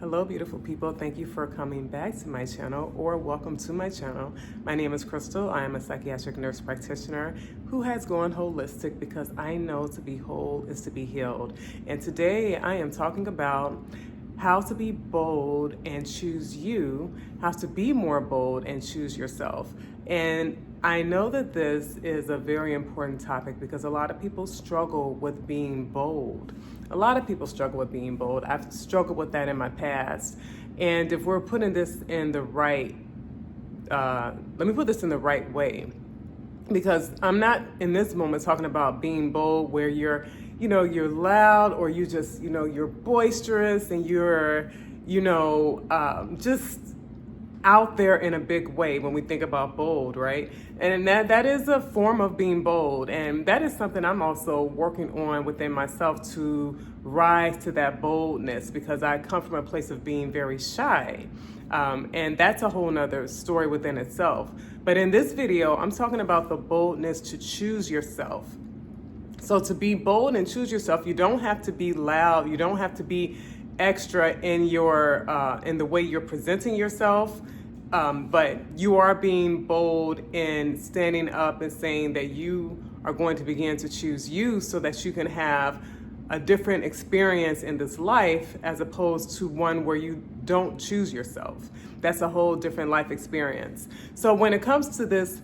Hello, beautiful people. Thank you for coming back to my channel or welcome to my channel. My name is Crystal. I am a psychiatric nurse practitioner who has gone holistic because I know to be whole is to be healed. And today I am talking about how to be bold and choose you, how to be more bold and choose yourself. And I know that this is a very important topic because a lot of people struggle with being bold. A lot of people struggle with being bold. I've struggled with that in my past. And if we're putting this in the right, let me put this in the right way, because I'm not in this moment talking about being bold where you're loud or you just, you're boisterous and you're, just out there in a big way when we think about bold, right? And that is a form of being bold. And that is something I'm also working on within myself to rise to that boldness because I come from a place of being very shy. And that's a whole nother story within itself. But in this video, I'm talking about the boldness to choose yourself. So to be bold and choose yourself, you don't have to be loud. You don't have to be extra in your in the way you're presenting yourself, but you are being bold in standing up and saying that you are going to begin to choose you so that you can have a different experience in this life as opposed to one where you don't choose yourself. That's a whole different life experience. So when it comes to this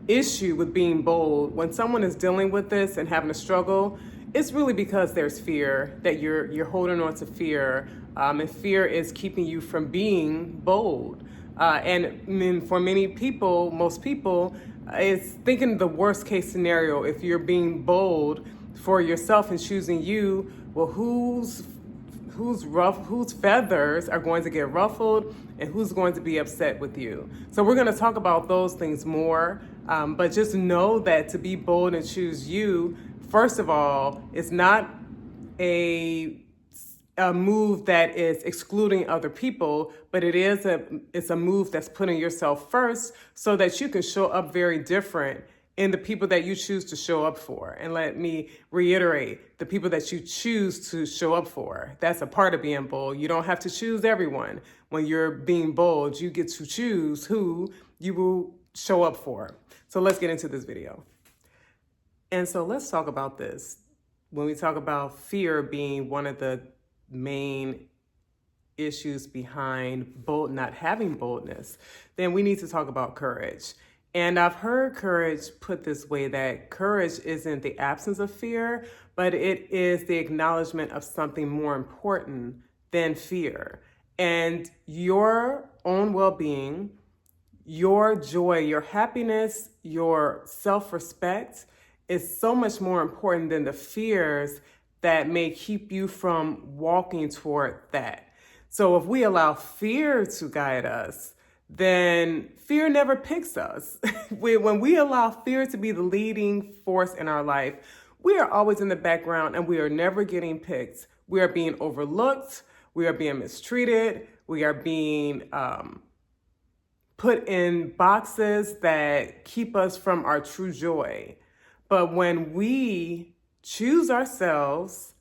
issue with being bold, when someone is dealing with this and having a struggle, it's really because there's fear, that you're holding on to fear, and fear is keeping you from being bold. And I mean, for many people, most people, it's thinking the worst case scenario. If you're being bold for yourself and choosing you, well, whose feathers are going to get ruffled and who's going to be upset with you. So we're going to talk about those things more, but just know that to be bold and choose you, first of all, it's not a move that is excluding other people, but it's a move that's putting yourself first so that you can show up very different in the people that you choose to show up for. And let me reiterate, the people that you choose to show up for. That's a part of being bold. You don't have to choose everyone. When you're being bold, you get to choose who you will show up for. So let's get into this video. And so let's talk about this. When we talk about fear being one of the main issues behind not having boldness, then we need to talk about courage. And I've heard courage put this way, that courage isn't the absence of fear, but it is the acknowledgement of something more important than fear. And your own well-being, your joy, your happiness, your self-respect is so much more important than the fears that may keep you from walking toward that. So if we allow fear to guide us, then fear never picks us. When we allow fear to be the leading force in our life, we are always in the background and we are never getting picked. We are being overlooked. We are being mistreated. We are being put in boxes that keep us from our true joy. But when we choose ourselves,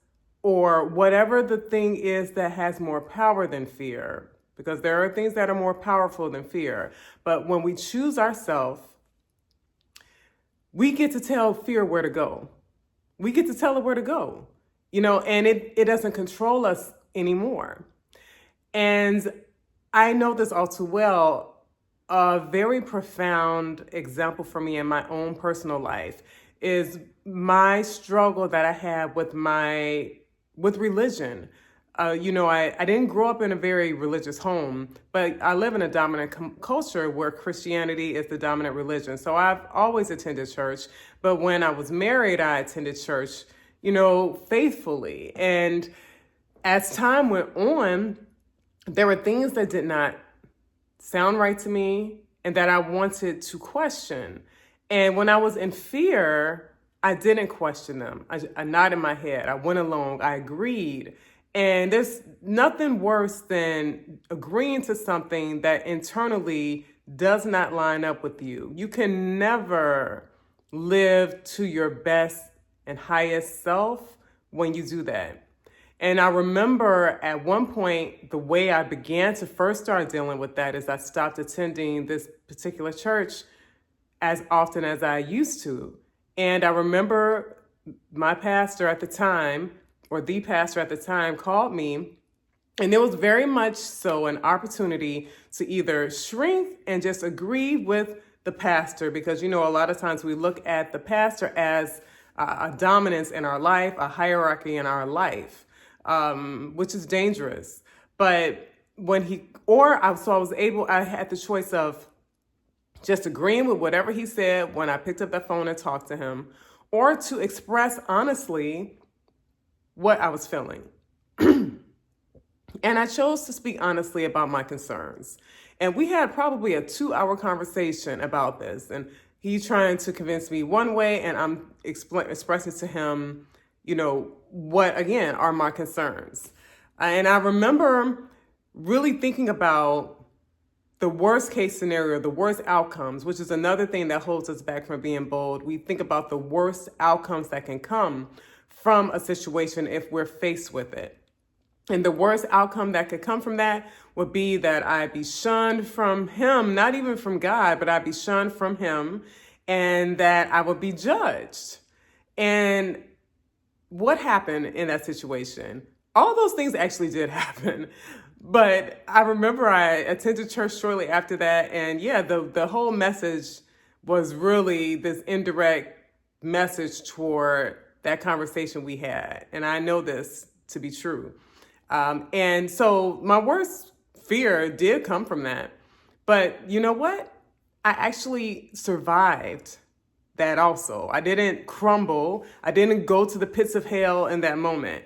or whatever the thing is that has more power than fear, because there are things that are more powerful than fear. But when we choose ourselves, we get to tell fear where to go. We get to tell it where to go, and it doesn't control us anymore. And I know this all too well. A very profound example for me in my own personal life is my struggle that I had with religion. I didn't grow up in a very religious home, but I live in a dominant culture where Christianity is the dominant religion. So I've always attended church, but when I was married, I attended church, faithfully. And as time went on, there were things that did not sound right to me and that I wanted to question. And when I was in fear, I didn't question them. I nodded my head. I went along. I agreed. And there's nothing worse than agreeing to something that internally does not line up with you. You can never live to your best and highest self when you do that. And I remember at one point, the way I began to first start dealing with that is I stopped attending this particular church as often as I used to. And I remember my pastor at the time, or the pastor at the time, called me. And it was very much so an opportunity to either shrink and just agree with the pastor, because, a lot of times we look at the pastor as a dominance in our life, a hierarchy in our life, which is dangerous. But I had the choice of just agreeing with whatever he said when I picked up the phone and talked to him, or to express honestly what I was feeling. And I chose to speak honestly about my concerns. And we had probably a 2-hour conversation about this. And he's trying to convince me one way, and I'm expressing to him, what, again, are my concerns. And I remember really thinking about the worst case scenario, the worst outcomes, which is another thing that holds us back from being bold. We think about the worst outcomes that can come from a situation if we're faced with it. And the worst outcome that could come from that would be that I'd be shunned from him, not even from God, but I'd be shunned from him, and that I would be judged. And what happened in that situation? All those things actually did happen. But I remember I attended church shortly after that. And the whole message was really this indirect message toward that conversation we had. And I know this to be true. And so my worst fear did come from that. But you know what? I actually survived that also. I didn't crumble. I didn't go to the pits of hell in that moment.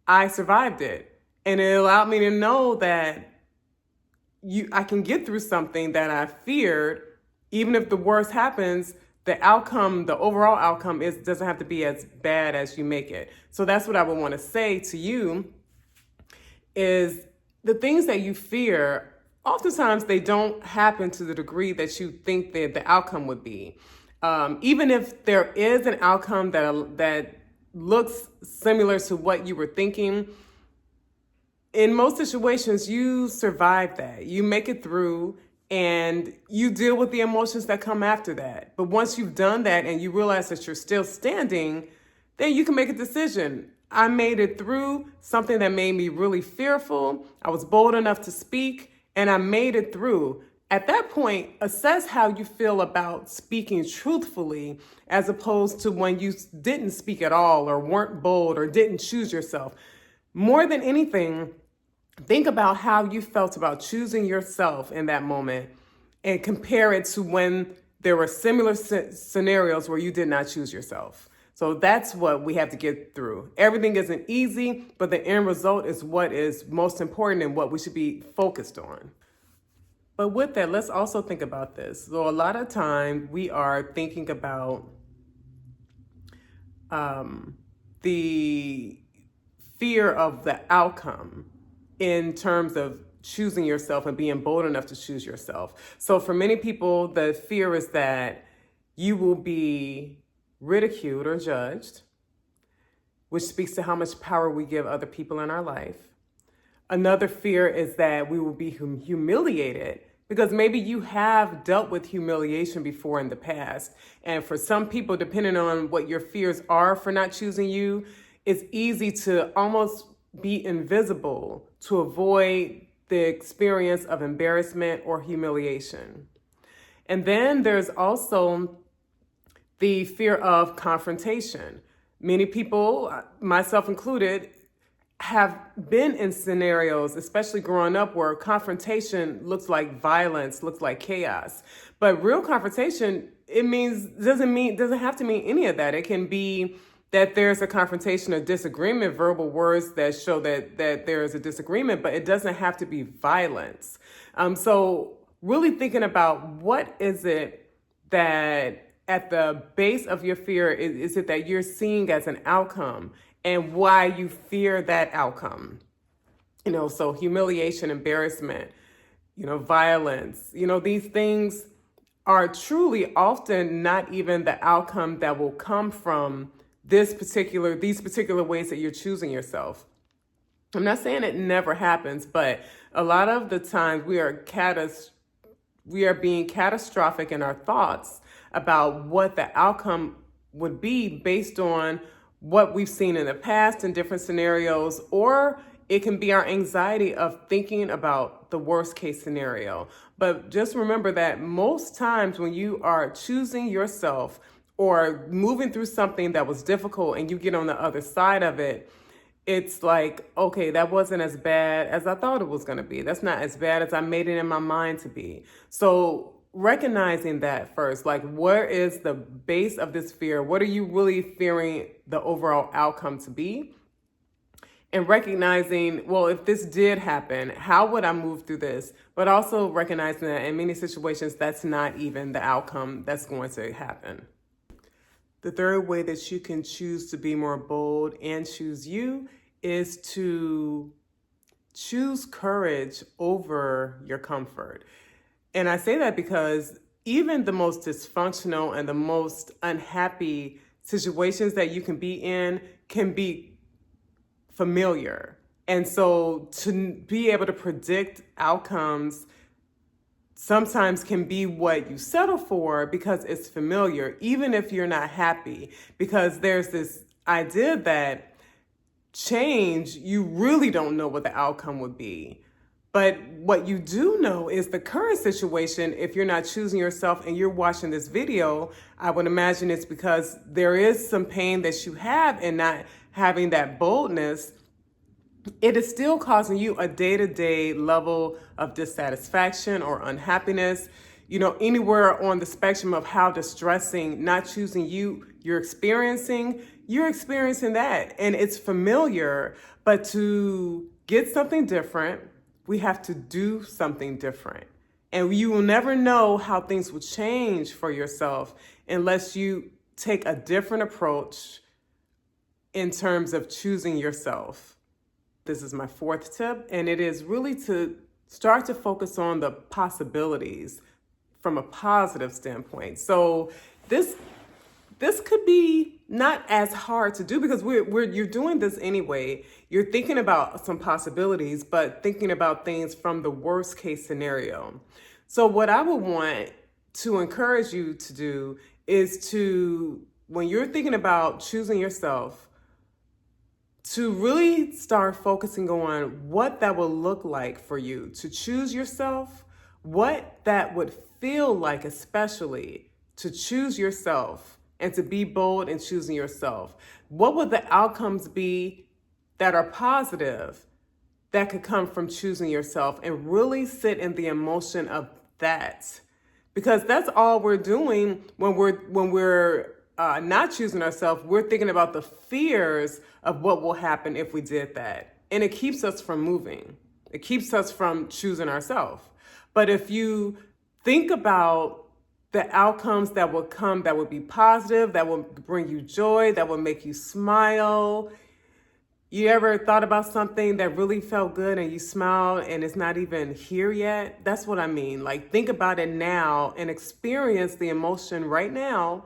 I survived it. And it allowed me to know that I can get through something that I feared, even if the worst happens. The outcome, the overall outcome doesn't have to be as bad as you make it. So that's what I would want to say to you is the things that you fear, oftentimes they don't happen to the degree that you think that the outcome would be. Even if there is an outcome that looks similar to what you were thinking, in most situations, you survive that. You make it through and you deal with the emotions that come after that. But once you've done that and you realize that you're still standing, then you can make a decision. I made it through something that made me really fearful. I was bold enough to speak, and I made it through. At that point, assess how you feel about speaking truthfully as opposed to when you didn't speak at all or weren't bold or didn't choose yourself. More than anything, think about how you felt about choosing yourself in that moment and compare it to when there were similar scenarios where you did not choose yourself. So that's what we have to get through. Everything isn't easy, but the end result is what is most important and what we should be focused on. But with that, let's also think about this. So a lot of time we are thinking about the fear of the outcome in terms of choosing yourself and being bold enough to choose yourself. So for many people, the fear is that you will be ridiculed or judged, which speaks to how much power we give other people in our life. Another fear is that we will be humiliated, because maybe you have dealt with humiliation before in the past. And for some people, depending on what your fears are for not choosing you, it's easy to almost be invisible to avoid the experience of embarrassment or humiliation. And then there's also the fear of confrontation. Many people, myself included, have been in scenarios, especially growing up, where confrontation looks like violence, looks like chaos. But real confrontation, doesn't have to mean any of that. It can be that there's a confrontation, a disagreement, verbal words that show that there is a disagreement, but it doesn't have to be violence. So really thinking about what is it that at the base of your fear is it that you're seeing as an outcome, and why you fear that outcome. So humiliation, embarrassment, violence, these things are truly often not even the outcome that will come from these particular ways that you're choosing yourself. I'm not saying it never happens, but a lot of the times we are being catastrophic in our thoughts about what the outcome would be based on what we've seen in the past in different scenarios, or it can be our anxiety of thinking about the worst case scenario. But just remember that most times when you are choosing yourself or moving through something that was difficult and you get on the other side of it, it's like, okay, that wasn't as bad as I thought it was going to be. That's not as bad as I made it in my mind to be. So recognizing that first, like, where is the base of this fear? What are you really fearing the overall outcome to be? And recognizing, well, if this did happen, how would I move through this? But also recognizing that in many situations, that's not even the outcome that's going to happen. The third way that you can choose to be more bold and choose you is to choose courage over your comfort. And I say that because even the most dysfunctional and the most unhappy situations that you can be in can be familiar. And so to be able to predict outcomes sometimes can be what you settle for because it's familiar, even if you're not happy, because there's this idea that change, you really don't know what the outcome would be. But what you do know is the current situation. If you're not choosing yourself and you're watching this video, I would imagine it's because there is some pain that you have in not having that boldness. It is still causing you a day-to-day level of dissatisfaction or unhappiness. You know, anywhere on the spectrum of how distressing not choosing you're experiencing that. And it's familiar, but to get something different, we have to do something different. And you will never know how things will change for yourself unless you take a different approach in terms of choosing yourself. This is my fourth tip, and it is really to start to focus on the possibilities from a positive standpoint. So this could be not as hard to do because you're doing this anyway. You're thinking about some possibilities, but thinking about things from the worst case scenario. So what I would want to encourage you to do is to, when you're thinking about choosing yourself, to really start focusing on what that will look like for you to choose yourself, what that would feel like, especially to choose yourself and to be bold in choosing yourself. What would the outcomes be that are positive that could come from choosing yourself, and really sit in the emotion of that? Because that's all we're doing when we're not choosing ourselves. We're thinking about the fears of what will happen if we did that. And it keeps us from moving. It keeps us from choosing ourselves. But if you think about the outcomes that will come, that would be positive, that will bring you joy, that will make you smile. You ever thought about something that really felt good and you smiled and it's not even here yet? That's what I mean. Like, think about it now and experience the emotion right now,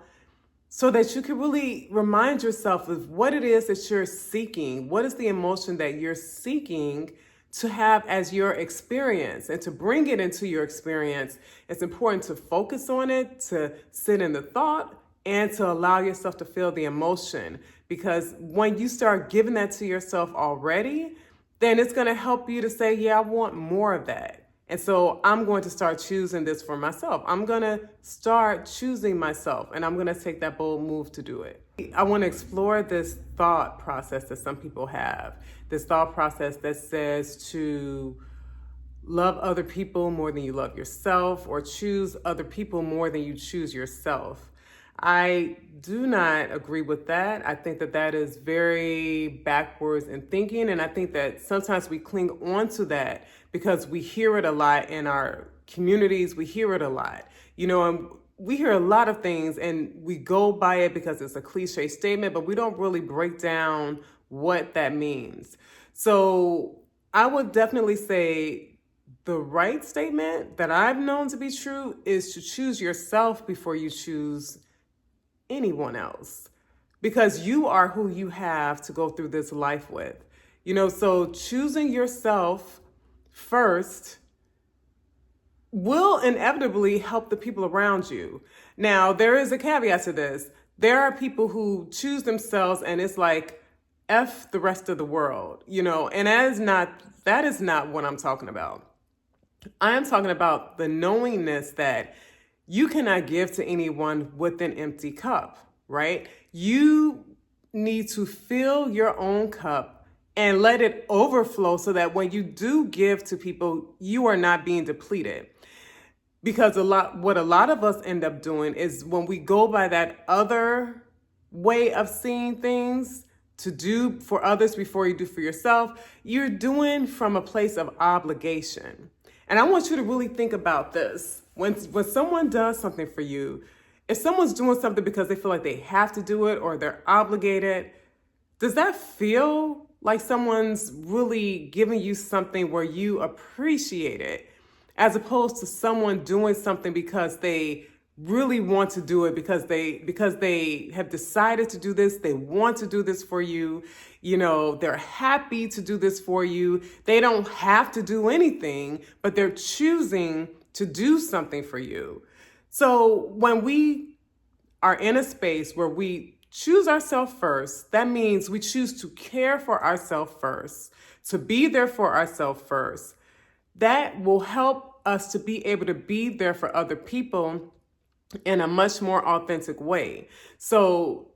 so that you can really remind yourself of what it is that you're seeking. What is the emotion that you're seeking to have as your experience? And to bring it into your experience, it's important to focus on it, to sit in the thought, and to allow yourself to feel the emotion. Because when you start giving that to yourself already, then it's going to help you to say, yeah, I want more of that. And so I'm going to start choosing this for myself. I'm going to start choosing myself, and I'm going to take that bold move to do it. I want to explore this thought process that some people have, this thought process that says to love other people more than you love yourself, or choose other people more than you choose yourself. I do not agree with that. I think that that is very backwards in thinking, and I think that sometimes we cling on to that because we hear it a lot in our communities. We hear it a lot, and we hear a lot of things and we go by it because it's a cliche statement, but we don't really break down what that means. So I would definitely say the right statement that I've known to be true is to choose yourself before you choose anyone else, because you are who you have to go through this life with. So choosing yourself first will inevitably help the people around you. Now, there is a caveat to this. There are people who choose themselves and it's like, F the rest of the world, and that is not what I'm talking about. I am talking about the knowingness that you cannot give to anyone with an empty cup, right? You need to fill your own cup and let it overflow so that when you do give to people, you are not being depleted. Because what a lot of us end up doing is when we go by that other way of seeing things, to do for others before you do for yourself, you're doing from a place of obligation. And I want you to really think about this. When someone does something for you, if someone's doing something because they feel like they have to do it or they're obligated, does that feel like someone's really giving you something where you appreciate it, as opposed to someone doing something because they really want to do it, because they have decided to do this, they want to do this for you, they're happy to do this for you. They don't have to do anything, but they're choosing to do something for you. So when we are in a space where we choose ourselves first, that means we choose to care for ourselves first, to be there for ourselves first. That will help us to be able to be there for other people in a much more authentic way. So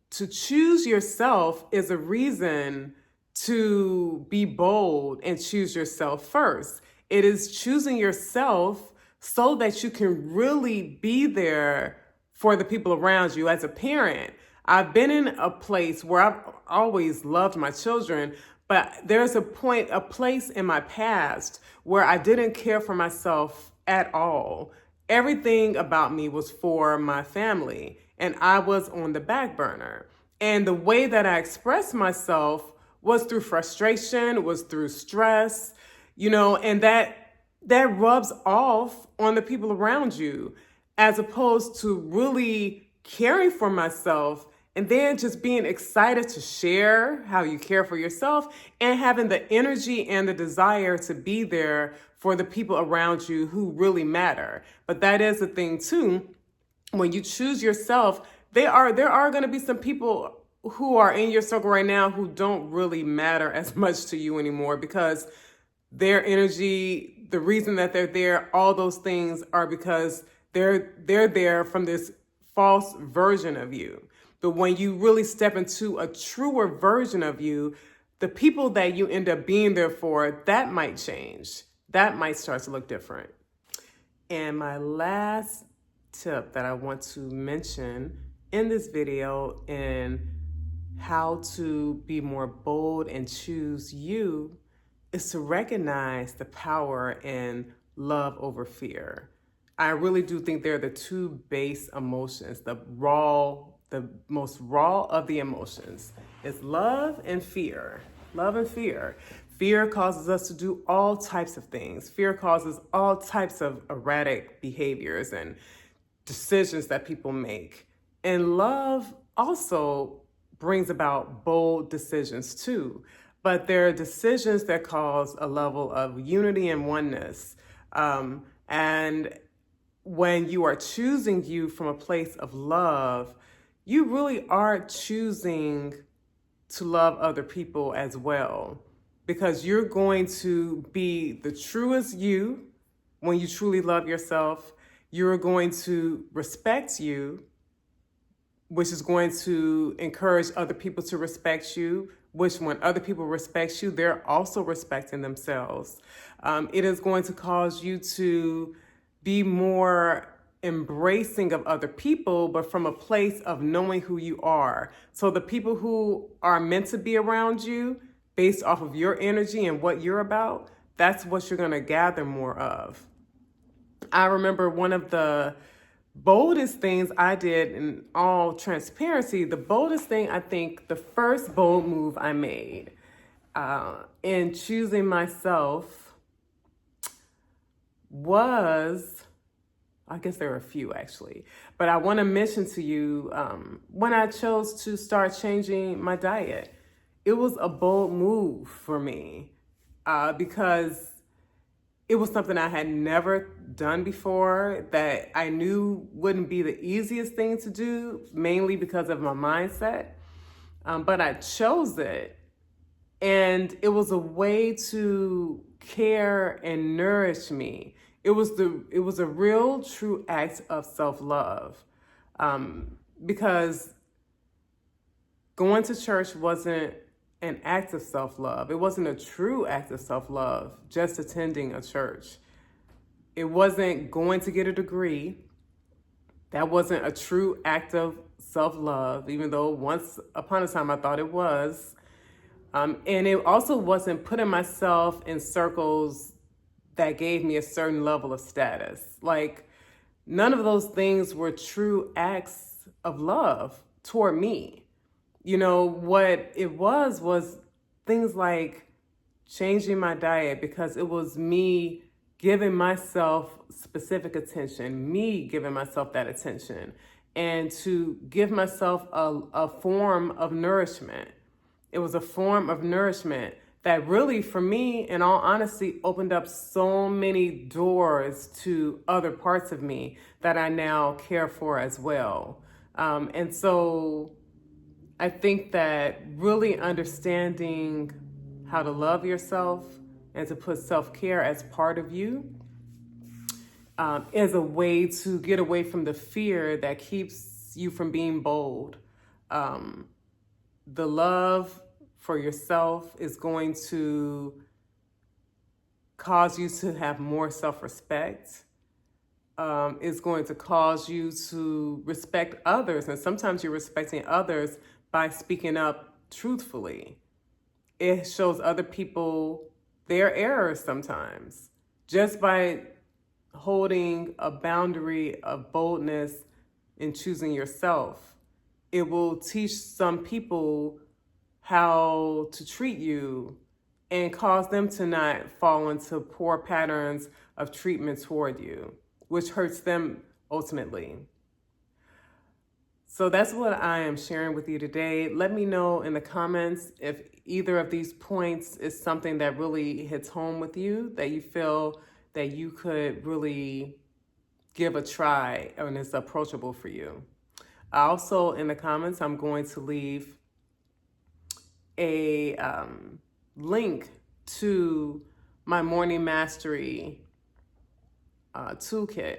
to choose yourself is a reason to be bold and choose yourself first. It is choosing yourself so that you can really be there for the people around you. As a parent, I've been in a place where I've always loved my children, but there's a place in my past where I didn't care for myself at all. Everything about me was for my family, and I was on the back burner. And the way that I expressed myself was through frustration, was through stress, and that rubs off on the people around you, as opposed to really caring for myself and then just being excited to share how you care for yourself and having the energy and the desire to be there for the people around you who really matter. But that is the thing too. When you choose yourself, there are going to be some people who are in your circle right now who don't really matter as much to you anymore, because their energy, the reason that they're there, all those things are because they're there from this false version of you. But when you really step into a truer version of you, the people that you end up being there for, that might change. That might start to look different. And my last tip that I want to mention in this video in how to be more bold and choose you is to recognize the power in love over fear. I really do think they're the two base emotions, the most raw of the emotions is love and fear. Love and fear. Fear causes us to do all types of things. Fear causes all types of erratic behaviors and decisions that people make. And love also brings about bold decisions too. But there are decisions that cause a level of unity and oneness. And when you are choosing you from a place of love, you really are choosing to love other people as well, because you're going to be the truest you when you truly love yourself. You're going to respect you, which is going to encourage other people to respect you, which when other people respect you, they're also respecting themselves. It is going to cause you to be more embracing of other people, but from a place of knowing who you are. So the people who are meant to be around you based off of your energy and what you're about, that's what you're going to gather more of. I remember one of the boldest things I did, in all transparency, the boldest thing, I think the first bold move I made in choosing myself was, I guess there are a few actually, but I want to mention to you when I chose to start changing my diet. it was a bold move for me because it was something I had never done before that I knew wouldn't be the easiest thing to do, mainly because of my mindset. But I chose it, and it was a way to care and nourish me. It was a real, true act of self-love, because going to church wasn't an act of self-love. It wasn't a true act of self-love, just attending a church. It wasn't going to get a degree. That wasn't a true act of self-love, even though once upon a time I thought it was. And it also wasn't putting myself in circles that gave me a certain level of status. Like, none of those things were true acts of love toward me. You know, what it was things like changing my diet because it was me giving myself specific attention, me giving myself that attention, and to give myself a form of nourishment. It was a form of nourishment that really, for me, in all honesty, opened up so many doors to other parts of me that I now care for as well. And so I think that really understanding how to love yourself and to put self-care as part of you is a way to get away from the fear that keeps you from being bold. The love for yourself is going to cause you to have more self-respect. It's going to cause you to respect others. And sometimes you're respecting others by speaking up truthfully. It shows other people their errors sometimes. Just by holding a boundary of boldness in choosing yourself, it will teach some people how to treat you and cause them to not fall into poor patterns of treatment toward you, which hurts them ultimately. So that's what I am sharing with you today. Let me know in the comments if either of these points is something that really hits home with you, that you feel that you could really give a try and it's approachable for you. Also, in the comments, I'm going to leave a link to my Morning Mastery toolkit,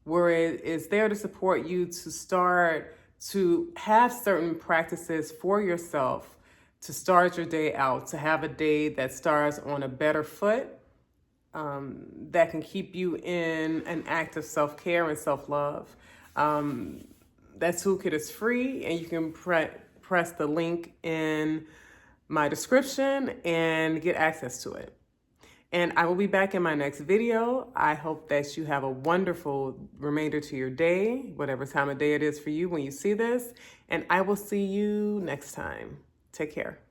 where it is there to support you to start to have certain practices for yourself to start your day out, to have a day that starts on a better foot, that can keep you in an act of self-care and self-love. That toolkit is free, and you can press the link in my description and get access to it. And I will be back in my next video. I hope that you have a wonderful remainder to your day, whatever time of day it is for you when you see this. And I will see you next time. Take care.